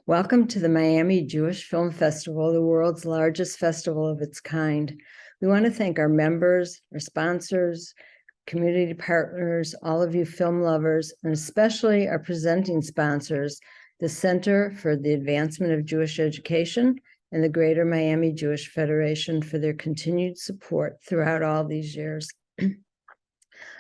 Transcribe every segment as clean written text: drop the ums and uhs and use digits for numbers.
Welcome to the Miami Jewish Film Festival, the world's largest festival of its kind. We want to thank our members, our sponsors, community partners, all of you film lovers, and especially our presenting sponsors, the Center for the Advancement of Jewish Education and the Greater Miami Jewish Federation for their continued support throughout all these years.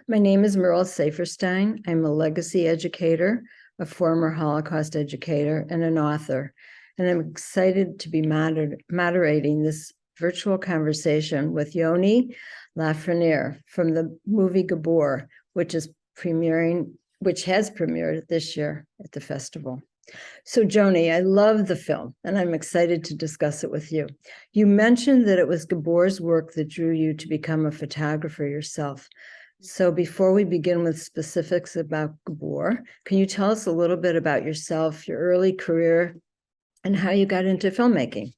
My name is Merle Saferstein. I'm a legacy educator, a former Holocaust educator, and an author. And I'm excited to be moderating this virtual conversation with Joannie Lafrenière from the movie Gabor, which has premiered this year at the festival. So Joannie, I love the film, and I'm excited to discuss it with you. You mentioned that it was Gabor's work that drew you to become a photographer yourself. So before we begin with specifics about Gabor, can you tell us a little bit about yourself, your early career, and how you got into filmmaking?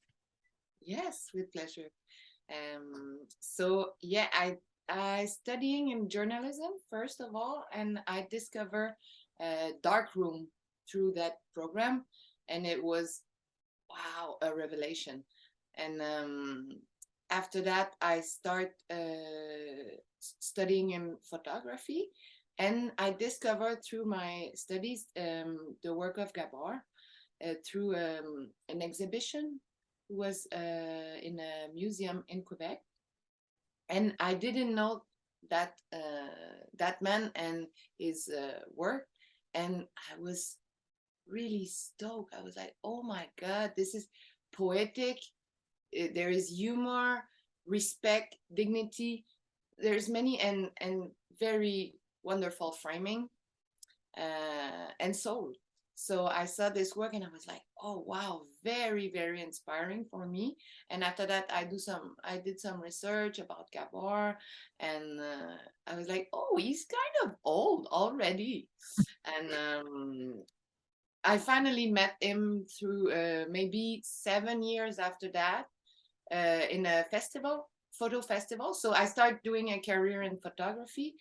Yes, with pleasure. I studying in journalism first of all, and I discovered darkroom through that program, and it was wow, a revelation. And after that, I start studying in photography, and I discovered through my studies the work of Gabor through an exhibition was in a museum in Quebec, and I didn't know that that man and his work, and I was really stoked. I was like, oh my God, this is poetic. There is humor, respect, dignity. There's many and very wonderful framing and soul. So I saw this work and I was like, oh wow, very, very inspiring for me. And after that, I did some research about Gabor, and I was like, oh, he's kind of old already. And I finally met him through maybe 7 years after that in a photo festival. So I started doing a career in photography.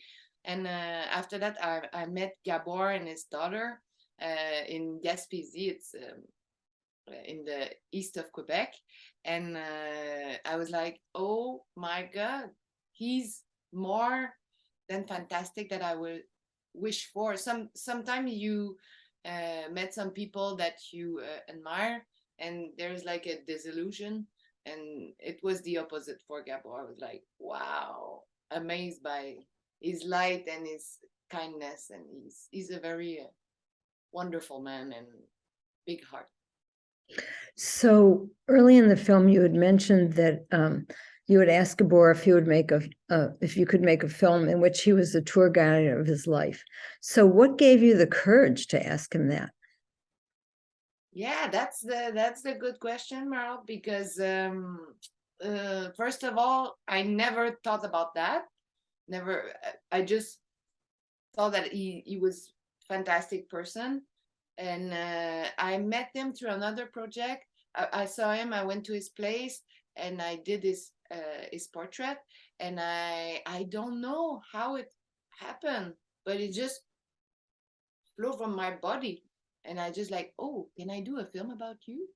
And after that, I met Gabor and his daughter in Gaspésie. It's in the east of Quebec. And I was like, oh my God, he's more than fantastic that I would wish for. Sometimes you met some people that you admire, and there's like a disillusion, and it was the opposite for Gabor. I was like, wow, amazed by his light and his kindness, and he's a very wonderful man and big heart. So early in the film, you had mentioned that you had asked Gabor if he would if you could make a film in which he was the tour guide of his life. So what gave you the courage to ask him that? Yeah, that's the good question, Meryl, because first of all, I never thought about that. Never. I just thought that he was a fantastic person, and I met him through another project. I saw him. I went to his place, and I did his portrait. And I don't know how it happened, but it just flew from my body, and I just like, oh, can I do a film about you?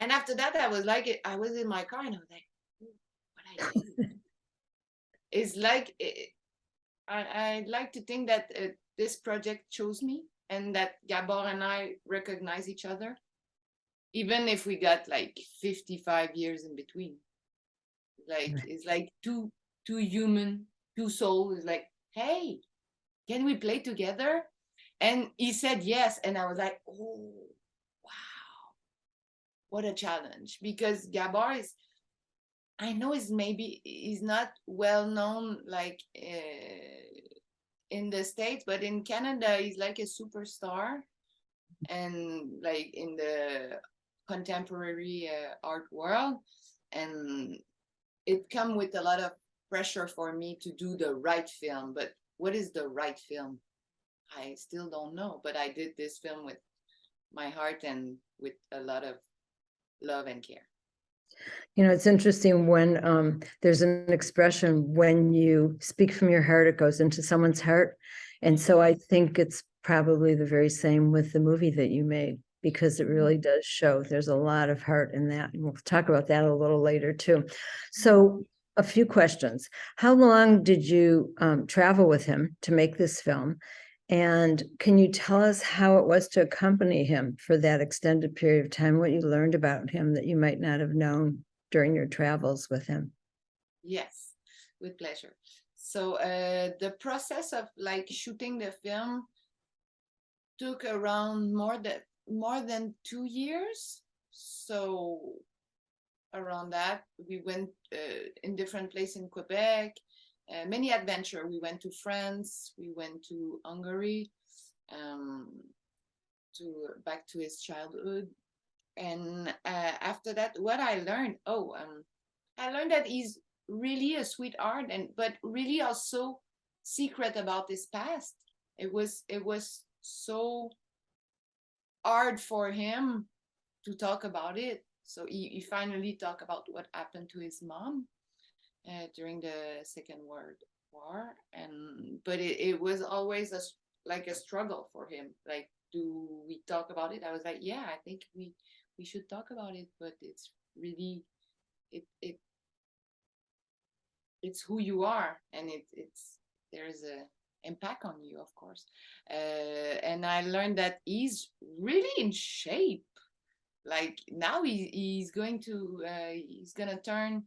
And after that, I was like, I was in my car, and I was like, oh, what I do? It's like I like to think that this project chose me, and that Gabor and I recognize each other, even if we got like 55 years in between. Like it's like two human, two souls. It's like, hey, can we play together? And he said yes, and I was like, oh, wow, what a challenge! Because Gabor is, I know he's not well known like in the States, but in Canada he's like a superstar, and like in the contemporary art world, and it come with a lot of pressure for me to do the right film. But what is the right film? I still don't know, but I did this film with my heart and with a lot of love and care. You know, it's interesting when there's an expression, when you speak from your heart, it goes into someone's heart. And so I think it's probably the very same with the movie that you made. because it really does show there's a lot of heart in that. And we'll talk about that a little later too. So a few questions. How long did you travel with him to make this film? And can you tell us how it was to accompany him for that extended period of time, what you learned about him that you might not have known during your travels with him? Yes, with pleasure. So the process of like shooting the film took around more than 2 years. So around that, we went in different places in Quebec, many adventure. We went to France, we went to Hungary, to back to his childhood. And after that, what I learned, I learned that he's really a sweetheart, but really also secret about his past. It was so hard for him to talk about it. So he finally talked about what happened to his mom during the Second World War, but it was always like a struggle for him. Like, do we talk about it? I was like, yeah, I think we should talk about it, but it's really it's who you are, and it's there's a impact on you, of course. And I learned that he's really in shape. Like now he's gonna turn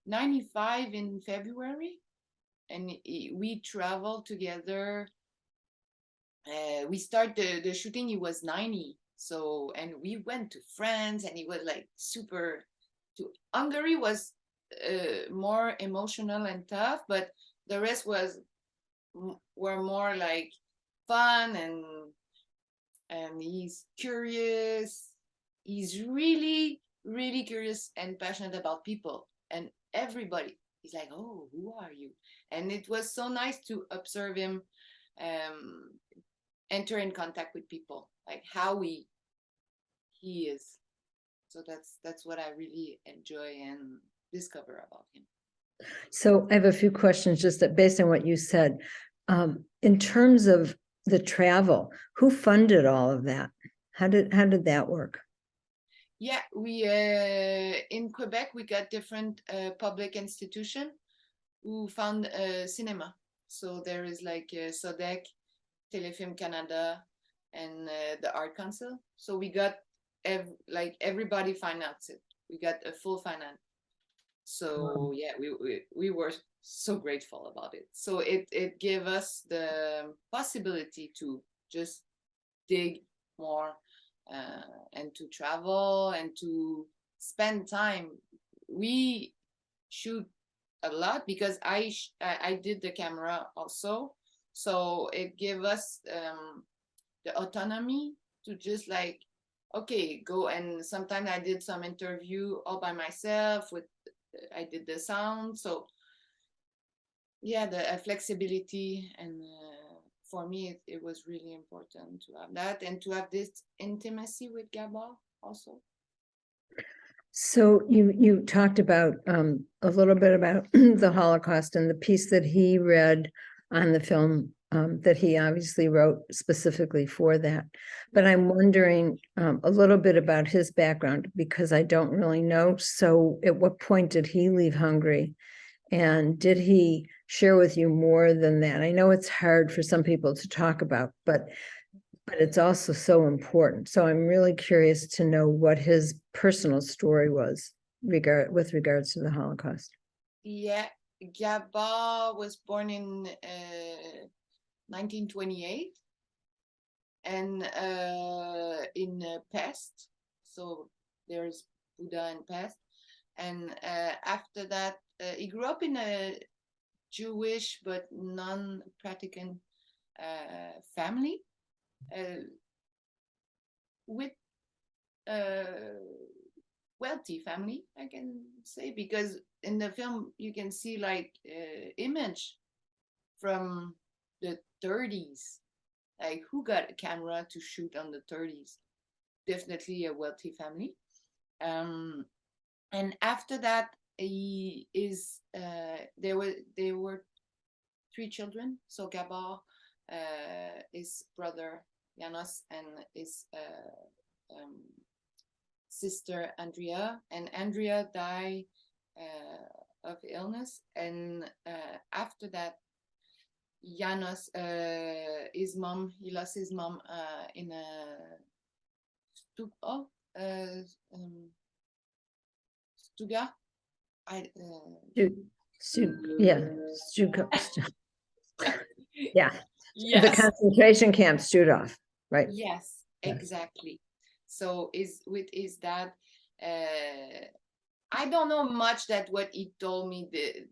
95 in February, and we traveled together. We started the shooting, he was 90. So, and we went to France, and he was like super. To Hungary was more emotional and tough, but the rest were more like fun, and he's curious. He's really, really curious and passionate about people and everybody. He's like, oh, who are you? And it was so nice to observe him enter in contact with people, like how he is. So that's what I really enjoy and discover about him. So I have a few questions just that based on what you said. In terms of the travel, who funded all of that? How did that work? Yeah, we in Quebec we got different public institution who fund cinema. So there is like SODEC, Telefilm Canada, and the Art Council. So we got like everybody financed it. We got a full finance. So yeah, we were so grateful about it. So it gave us the possibility to just dig more and to travel and to spend time. We shoot a lot because I did the camera also, so it gave us the autonomy to just like, okay, go. And sometimes I did some interview all by myself with I did the sound. So yeah, the flexibility, and for me it was really important to have that and to have this intimacy with Gabor also. So you talked about a little bit about the Holocaust and the piece that he read on the film that he obviously wrote specifically for that. But I'm wondering a little bit about his background, because I don't really know. So at what point did he leave Hungary? And did he share with you more than that? I know it's hard for some people to talk about, but it's also so important. So I'm really curious to know what his personal story was with regards to the Holocaust. Yeah, Gabor was born in 1928 and in Pest. So there's Buda and Pest. And after that, he grew up in a Jewish but non-practicant family with a wealthy family, I can say, because in the film you can see like image from the 30s. Like, who got a camera to shoot on the 30s? Definitely a wealthy family. And after that, he is there were 3 children. So Gabor, his brother Janos, and his sister Andrea, and Andrea died of illness. And after that, Janos, his mom, he lost his mom in a Stuga. Yeah, yeah, the Yes. concentration camp Studov, right? Yes, Yeah. exactly. So is with his dad. I don't know much that what he told me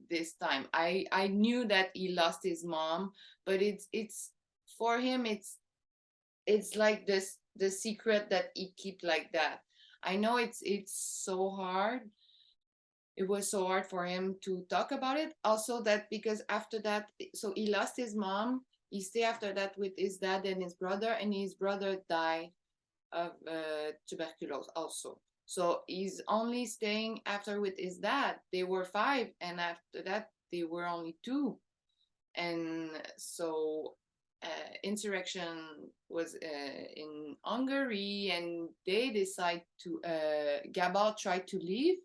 this time. I knew that he lost his mom, but it's for him it's like this the secret that he keep like that. I know it's so hard. It was so hard for him to talk about it. Also that because after that, so he lost his mom. He stayed after that with his dad and his brother died of tuberculosis also. So he's only staying after with his dad. They were 5, and after that they were only 2. And so insurrection was in Hungary, and they decide to Gabor tried to leave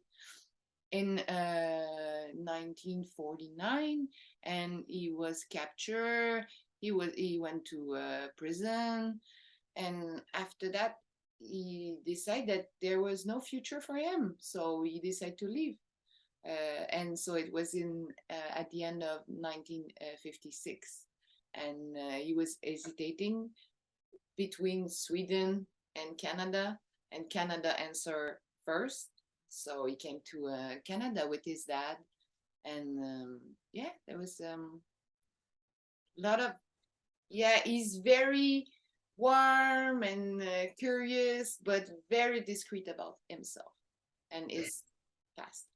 in 1949, and he was captured. He went to prison, and after that he decided that there was no future for him, so he decided to leave. And so it was in at the end of 1956, and he was hesitating between Sweden and Canada answered first, so he came to Canada with his dad. And yeah, there was a lot of, yeah, he's very warm and curious, but very discreet about himself and his past.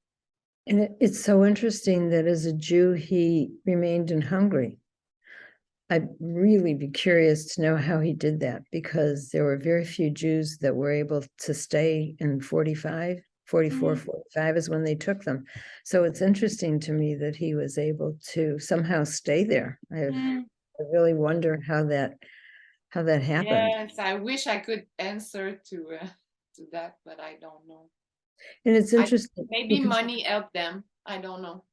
And it's so interesting that as a Jew, he remained in Hungary. I'd really be curious to know how he did that, because there were very few Jews that were able to stay in 44, 45 is when they took them. So it's interesting to me that he was able to somehow stay there. I really wonder how that happened. Yes, I wish I could answer to that, but I don't know. And it's interesting. Maybe money helped them. I don't know.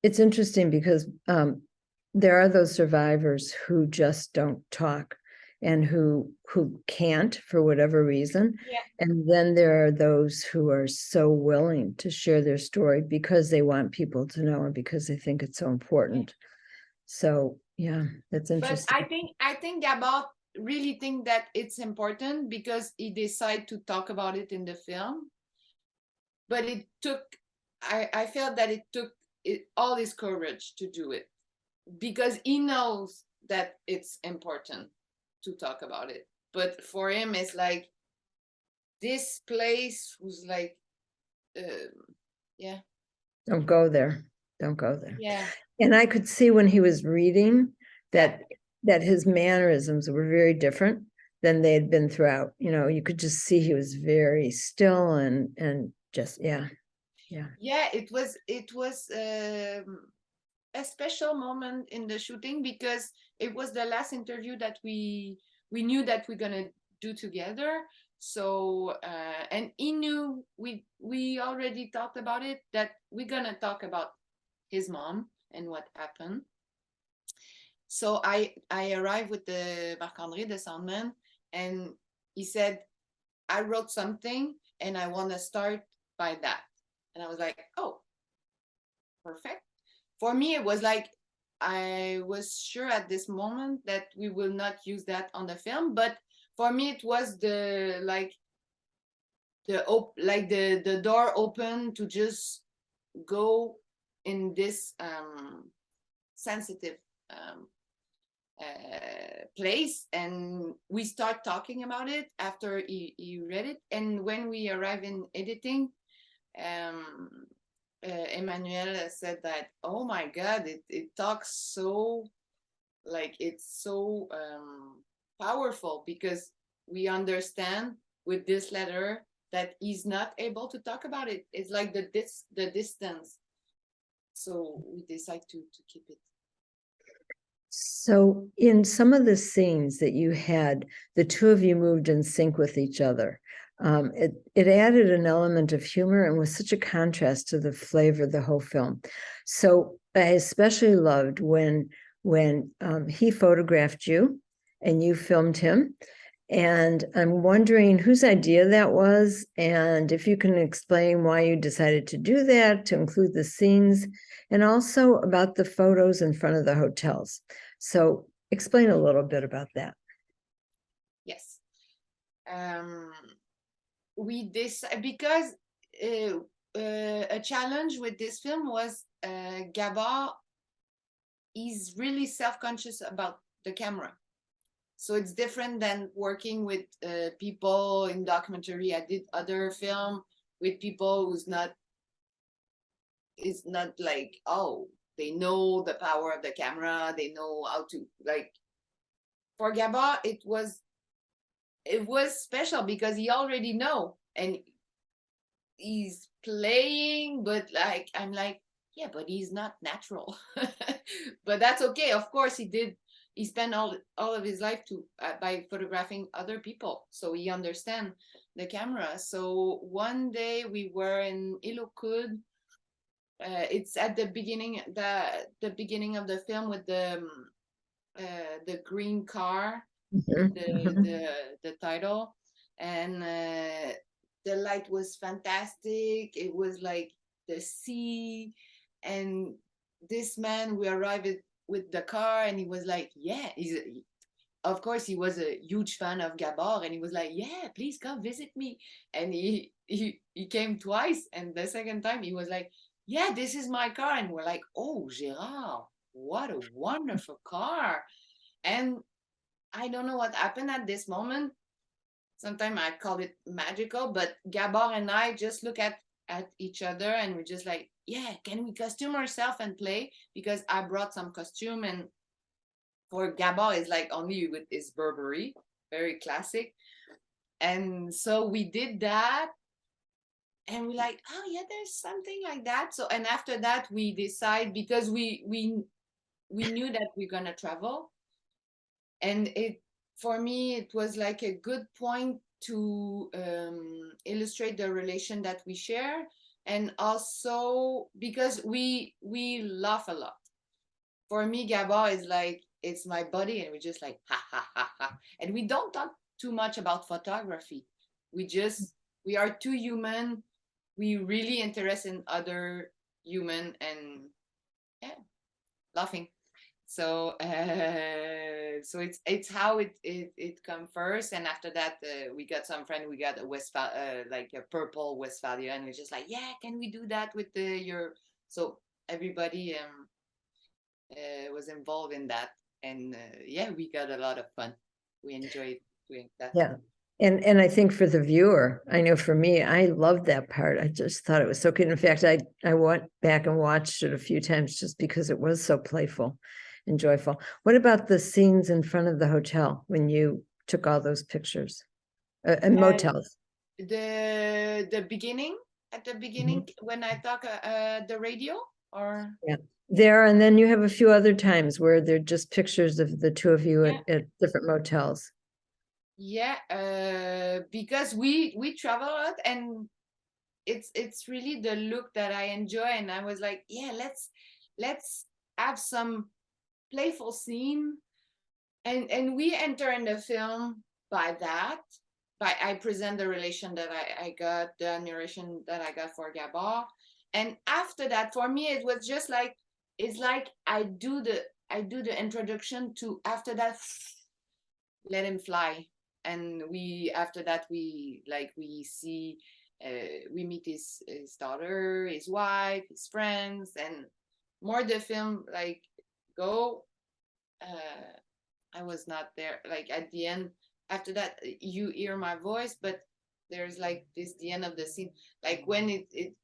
It's interesting because there are those survivors who just don't talk and who can't for whatever reason. Yeah. And then there are those who are so willing to share their story because they want people to know and because they think it's so important. Yeah. So yeah, that's interesting. But I think Gabor really think that it's important because he decided to talk about it in the film. But it took, I felt that it took all his courage to do it, because he knows that it's important to talk about it. But for him, it's like, this place was like, yeah. Don't go there. Don't go there. Yeah. And I could see when he was reading that his mannerisms were very different than they had been throughout. You know, you could just see he was very still and just, yeah. Yeah, it was a special moment in the shooting, because it was the last interview that we knew that we're gonna do together. So and he knew we already talked about it, that we're gonna talk about his mom and what happened. So I arrived with the Marc-André, the soundman, and he said, I wrote something and I want to start by that. And I was like, oh, perfect. For me, it was like, I was sure at this moment that we will not use that on the film, but for me it was the door open to just go in this sensitive place, and we start talking about it after you read it. And when we arrive in editing, Emmanuel said that, oh my God, it talks so, like, it's so powerful, because we understand with this letter that he's not able to talk about it. It's like the distance. So we decide to keep it. So in some of the scenes that you had, the two of you moved in sync with each other. It added an element of humor and was such a contrast to the flavor of the whole film. So I especially loved when he photographed you and you filmed him. And I'm wondering whose idea that was, and if you can explain why you decided to do that, to include the scenes, and also about the photos in front of the hotels. So explain a little bit about that. Yes. We because a challenge with this film was Gabor is really self-conscious about the camera. So it's different than working with people in documentary. I did other film with people who's not, it's not like, oh, they know the power of the camera, they know how to, like, for Gabor it was special because he already know and he's playing, but like I'm like, yeah, but he's not natural. But that's okay. Of course he spent all of his life to by photographing other people, so he understand the camera. So one day we were in Ilocud. It's at the beginning, the beginning of the film with the green car, the title, and the light was fantastic. It was like the sea, and this man, we arrived with the car, and he was like, yeah, of course he was a huge fan of Gabor, and he was like, yeah, please come visit me. And he came twice, and the second time he was like, yeah, this is my car. And we're like, oh, Gérard, what a wonderful car. And I don't know what happened at this moment. Sometimes I call it magical, but Gabor and I just look at each other and we're just like, yeah, can we costume ourselves and play? Because I brought some costume, and for Gabor is like only with his Burberry, very classic. And so we did that, and we're like, oh yeah, there's something like that. So, and after that we decide, because we knew that we're gonna travel, and it, for me it was like a good point to illustrate the relation that we share, and also because we laugh a lot. For me, Gabor is like, it's my buddy, and we just like ha ha ha ha, and we don't talk too much about photography. We are two human, we really interest in other human, and yeah, laughing. So so it's how it come first, and after that we got some friend, we got a like a purple Westphalia, and we're just like, yeah, can we do that with your, so everybody was involved in that, and yeah, we got a lot of fun. We enjoyed doing that. Yeah. And I think for the viewer, I know for me, I loved that part. I just thought it was so good. In fact, I went back and watched it a few times just because it was so playful and joyful. What about the scenes in front of the hotel when you took all those pictures? And motels. The beginning, at the beginning, when I talk the radio, or yeah, there, and then you have a few other times where they're just pictures of the two of you at different motels. Yeah, because we travel a lot, and it's really the look that I enjoy, and I was like, yeah, let's have some playful scene, and we enter in the film by that. I present the relation that I got, the admiration that I got for Gabor, and after that, for me, it was just like, it's like I do the introduction to, after that, let him fly, and after that we see, we meet his daughter, his wife, his friends, and more the film like go. I was not there, like at the end. After that you hear my voice, but there's like this, the end of the scene, like when it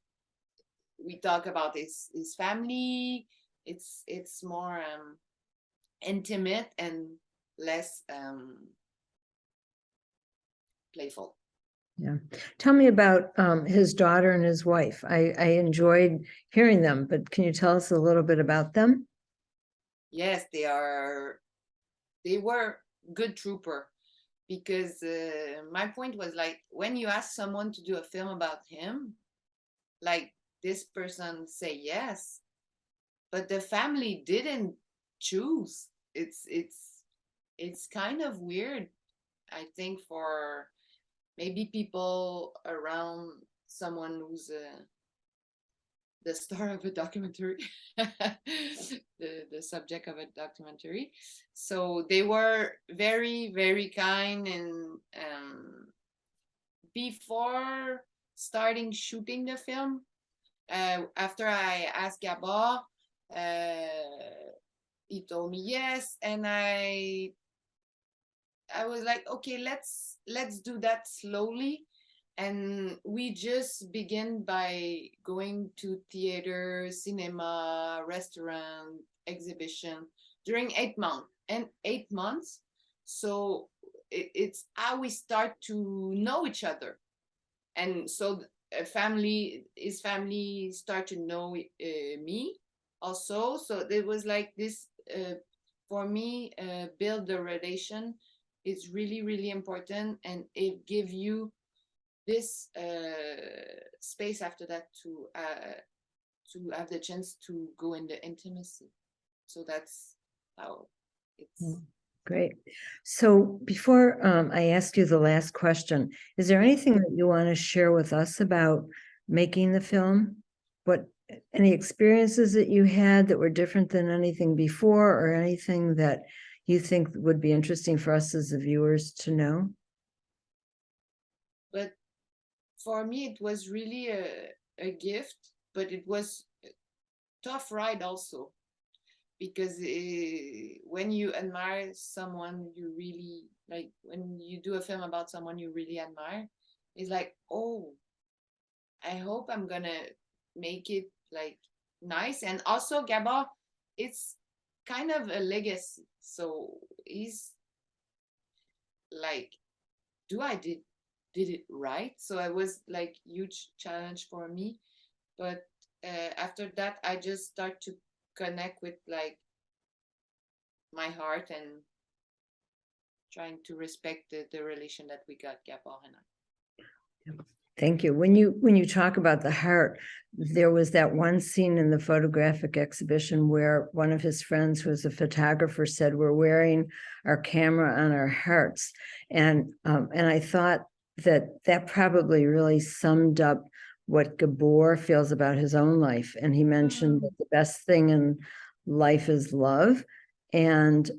we talk about his family. It's more intimate and less playful. Yeah. Tell me about his daughter and his wife. I enjoyed hearing them, but can you tell us a little bit about them? Yes, they were good trooper, because my point was like, when you ask someone to do a film about him, like this person say yes, but the family didn't choose. It's kind of weird, I think, for maybe people around someone who's the star of a documentary, the subject of a documentary. So they were very, very kind, and before starting shooting the film, after I asked Gabor, he told me yes, and I was like, okay, let's do that slowly. And we just begin by going to theater, cinema, restaurant, exhibition during 8 months. And 8 months, so it's how we start to know each other. And so his family start to know me also. So it was like this, for me, build the relation is really, really important, and it give you this space after that to have the chance to go in the intimacy. So that's how it's. Great. So before I ask you the last question, is there anything that you want to share with us about making the film? What, any experiences that you had that were different than anything before, or anything that you think would be interesting for us as the viewers to know? But for me, it was really a gift, but it was a tough ride also, because when you admire someone you really like, when you do a film about someone you really admire, it's like, oh, I hope I'm gonna make it like nice. And also Gabor, it's kind of a legacy, so he's like, do I did it right? So it was like huge challenge for me. But after that, I just start to connect with like my heart, and trying to respect the relation that we got, Gabor and I. Thank you. When you talk about the heart, there was that one scene in the photographic exhibition where one of his friends, who was a photographer, said, "We're wearing our camera on our hearts," and I thought that probably really summed up what Gabor feels about his own life. And he mentioned that the best thing in life is love, and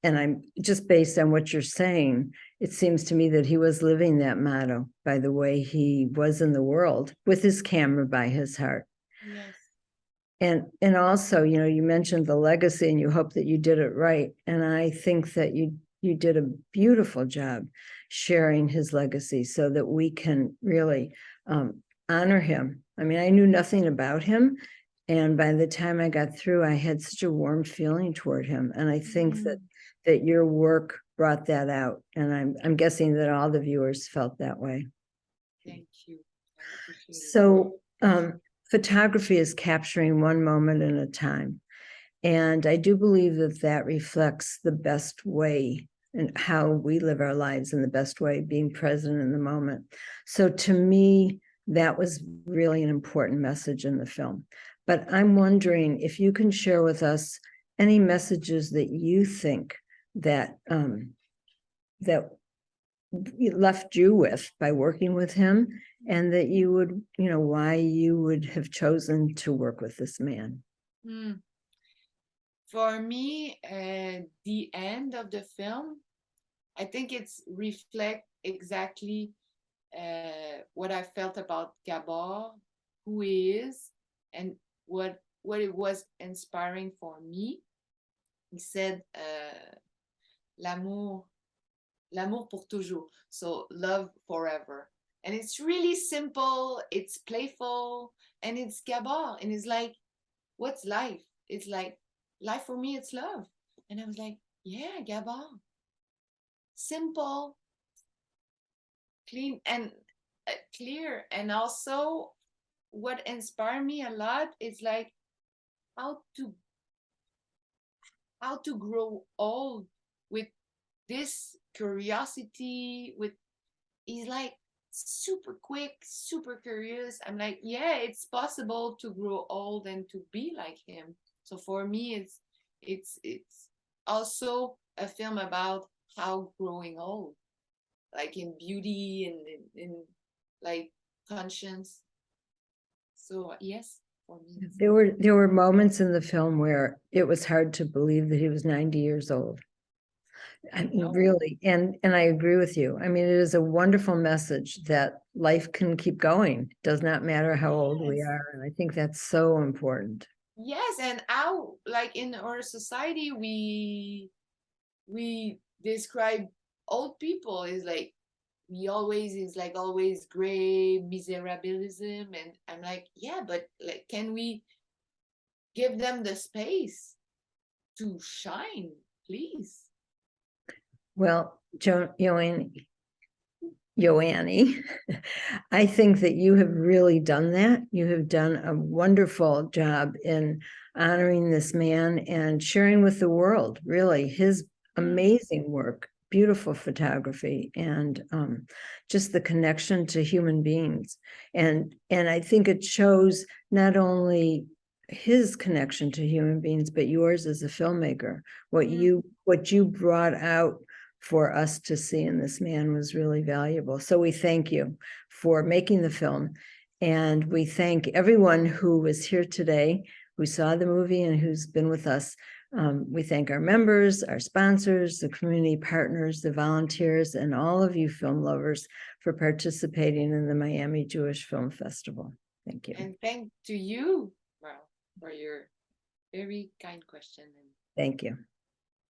I'm just, based on what you're saying, it seems to me that he was living that motto by the way he was in the world with his camera by his heart. Yes. And also, you mentioned the legacy, and you hope that you did it right. And I think that you did a beautiful job sharing his legacy so that we can really honor him. I mean, I knew nothing about him, and by the time I got through, I had such a warm feeling toward him. And I think that your work brought that out. And I'm guessing that all the viewers felt that way. Thank you. I appreciate it. So photography is capturing one moment at a time. And I do believe that that reflects the best way and how we live our lives in the best way, being present in the moment. So to me, that was really an important message in the film. But I'm wondering if you can share with us any messages that you think that that left you with by working with him, and that you would, why you would have chosen to work with this man. For me, the end of the film, I think it's reflect exactly what I felt about Gabor, who he is, and what it was inspiring for me. He said, l'amour pour toujours, so love forever. And it's really simple, it's playful, and it's Gabor, and it's like, what's life? It's like, life for me, it's love. And I was like, yeah, Gabor, simple, clean, and clear. And also what inspired me a lot is like how to grow old with this curiosity with, he's like super quick, super curious. I'm like, yeah, it's possible to grow old and to be like him. So for me, it's also a film about how growing old, like in beauty and in like conscience. So yes, for me. There were moments in the film where it was hard to believe that he was 90 years old. I mean, really, and I agree with you. I mean, it is a wonderful message that life can keep going. Does not matter how old we Yes. are, and I think that's so important. Yes, and how like in our society we describe old people is like we always is like always gray miserabilism, and I'm like, yeah, but like can we give them the space to shine, please? Well, Joannie, I think that you have really done that. You have done a wonderful job in honoring this man and sharing with the world, really, his amazing work, beautiful photography, and just the connection to human beings. And I think it shows not only his connection to human beings, but yours as a filmmaker. What you brought out for us to see in this man was really valuable. So we thank you for making the film. And we thank everyone who was here today, who saw the movie and who's been with us. We thank our members, our sponsors, the community partners, the volunteers, and all of you film lovers for participating in the Miami Jewish Film Festival. Thank you. And thank to you, well, for your very kind question. Thank you.